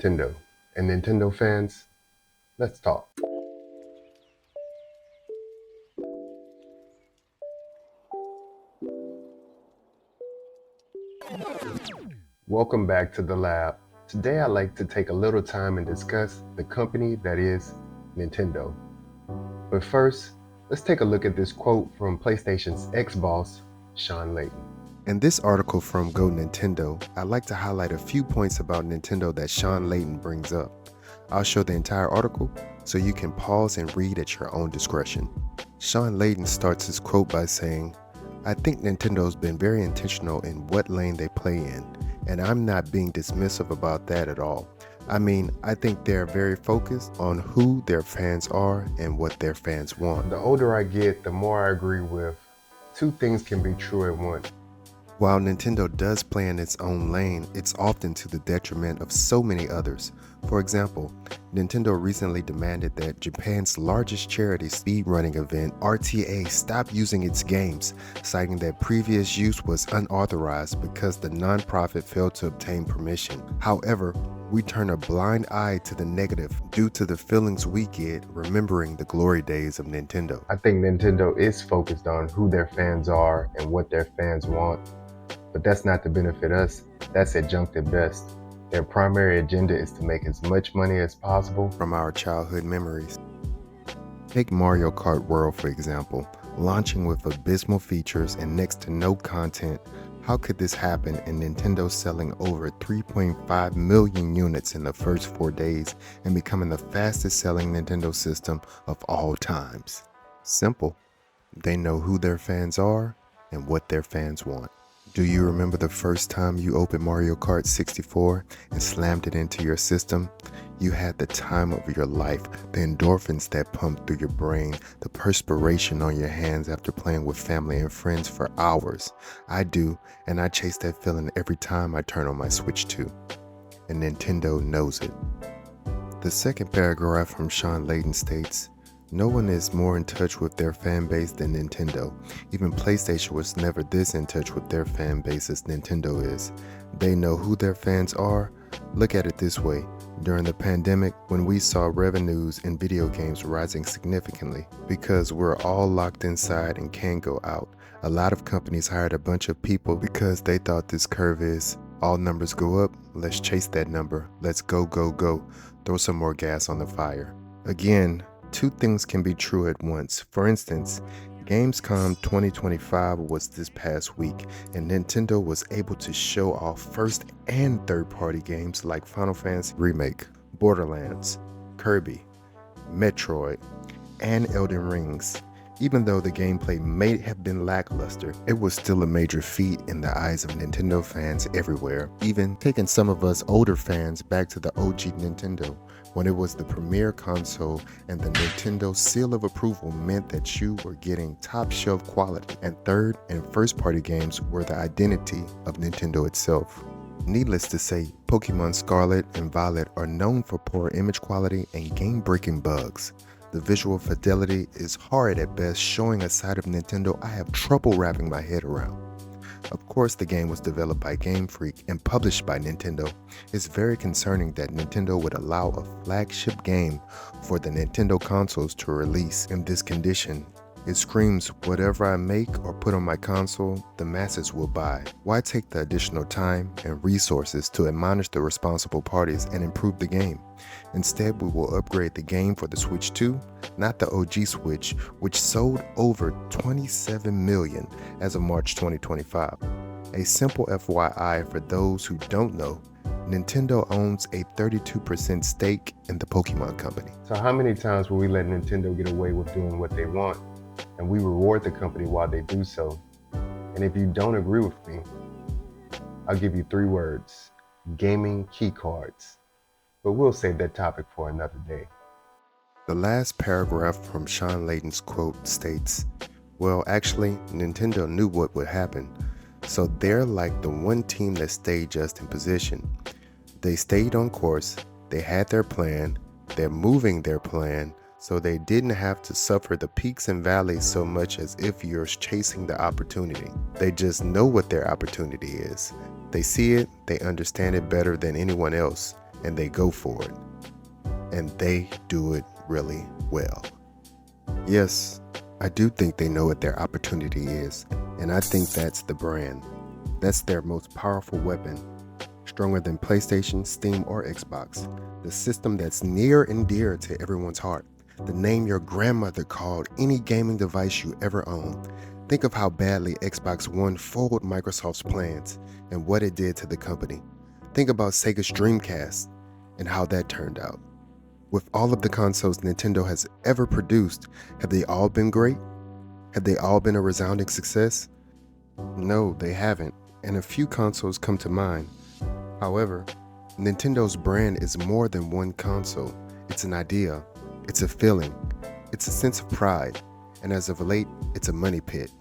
Nintendo. And Nintendo fans, let's talk. Welcome back to the lab. Today I'd like to take a little time and discuss the company that is Nintendo. But first, let's take a look at this quote from PlayStation's ex-boss, Shawn Layden. In this article from Go Nintendo, I'd like to highlight a few points about Nintendo that Shawn Layden brings up. I'll show the entire article so you can pause and read at your own discretion. Shawn Layden starts his quote by saying, "I think Nintendo's been very intentional in what lane they play in, and I'm not being dismissive about that at all. I think they're very focused on who their fans are and what their fans want." The older I get, the more I agree with two things can be true at once. While Nintendo does play in its own lane, it's often to the detriment of so many others. For example, Nintendo recently demanded that Japan's largest charity speedrunning event, RTA, stop using its games, citing that previous use was unauthorized because the nonprofit failed to obtain permission. However, we turn a blind eye to the negative due to the feelings we get remembering the glory days of Nintendo. I think Nintendo is focused on who their fans are and what their fans want, but that's not to benefit us. That's adjunct at best. Their primary agenda is to make as much money as possible from our childhood memories. Take Mario Kart World for example. Launching with abysmal features and next to no content, how could this happen and Nintendo selling over 3.5 million units in the first 4 days and becoming the fastest selling Nintendo system of all times? Simple. They know who their fans are and what their fans want. Do you remember the first time you opened Mario Kart 64 and slammed it into your system? You had the time of your life, the endorphins that pumped through your brain, the perspiration on your hands after playing with family and friends for hours. I do, and I chase that feeling every time I turn on my Switch 2. And Nintendo knows it. The second paragraph from Shawn Layden states, "No one is more in touch with their fan base than Nintendo. Even PlayStation was never this in touch with their fan base as Nintendo is. They know who their fans are. Look at it this way. During the pandemic, when we saw revenues in video games rising significantly, because we're all locked inside and can't go out, a lot of companies hired a bunch of people because they thought this curve is, all numbers go up, let's chase that number, let's go, go, go, throw some more gas on the fire." Again, two things can be true at once. For instance, Gamescom 2025 was this past week, and Nintendo was able to show off first and third-party games like Final Fantasy Remake, Borderlands, Kirby, Metroid, and Elden Rings. Even though the gameplay may have been lackluster, it was still a major feat in the eyes of Nintendo fans everywhere, even taking some of us older fans back to the OG Nintendo, when it was the premier console and the Nintendo seal of approval meant that you were getting top shelf quality, and third and first party games were the identity of Nintendo itself. Needless to say, Pokemon Scarlet and Violet are known for poor image quality and game-breaking bugs. The visual fidelity is hard at best, showing a side of Nintendo I have trouble wrapping my head around. Of course, the game was developed by Game Freak and published by Nintendo. It's very concerning that Nintendo would allow a flagship game for the Nintendo consoles to release in this condition. It screams, whatever I make or put on my console, the masses will buy. Why take the additional time and resources to admonish the responsible parties and improve the game? Instead, we will upgrade the game for the Switch 2, not the OG Switch, which sold over 27 million as of March 2025. A simple FYI for those who don't know, Nintendo owns a 32% stake in the Pokemon Company. So how many times will we let Nintendo get away with doing what they want, and we reward the company while they do so? And if you don't agree with me, I'll give you 3 words: gaming key cards. But we'll save that topic for another day. The last paragraph from Shawn Layden's quote states, well, actually, Nintendo knew what would happen, so they're like the one team that stayed just in position. They stayed on course, they had their plan, they're moving their plan, so they didn't have to suffer the peaks and valleys so much as if you're chasing the opportunity. They just know what their opportunity is. They see it, they understand it better than anyone else, and they go for it. And they do it really well. Yes, I do think they know what their opportunity is, and I think that's the brand. That's their most powerful weapon, stronger than PlayStation, Steam, or Xbox. The system that's near and dear to everyone's heart. The name your grandmother called any gaming device you ever owned. Think of how badly Xbox One foiled Microsoft's plans and what it did to the company. Think about Sega's Dreamcast and how that turned out. With all of the consoles Nintendo has ever produced, have they all been great? Have they all been a resounding success? No, they haven't, and a few consoles come to mind. However, Nintendo's brand is more than one console. It's an idea, it's a feeling, it's a sense of pride, and as of late, it's a money pit.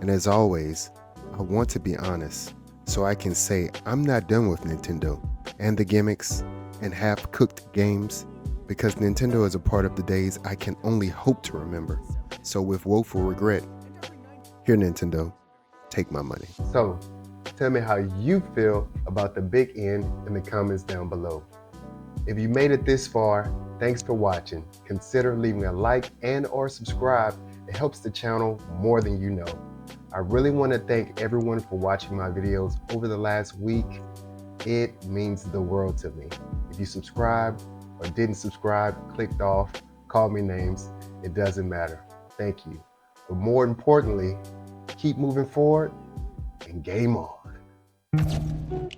And as always, I want to be honest, so I can say I'm not done with Nintendo and the gimmicks and half-cooked games, because Nintendo is a part of the days I can only hope to remember. So with woeful regret, here Nintendo, take my money. So, tell me how you feel about the big N in the comments down below. If you made it this far, thanks for watching. Consider leaving a like and or subscribe. It helps the channel more than you know. I really want to thank everyone for watching my videos over the last week. It means the world to me. If you subscribed or didn't subscribe, clicked off, called me names, it doesn't matter. Thank you. But more importantly, keep moving forward and game on.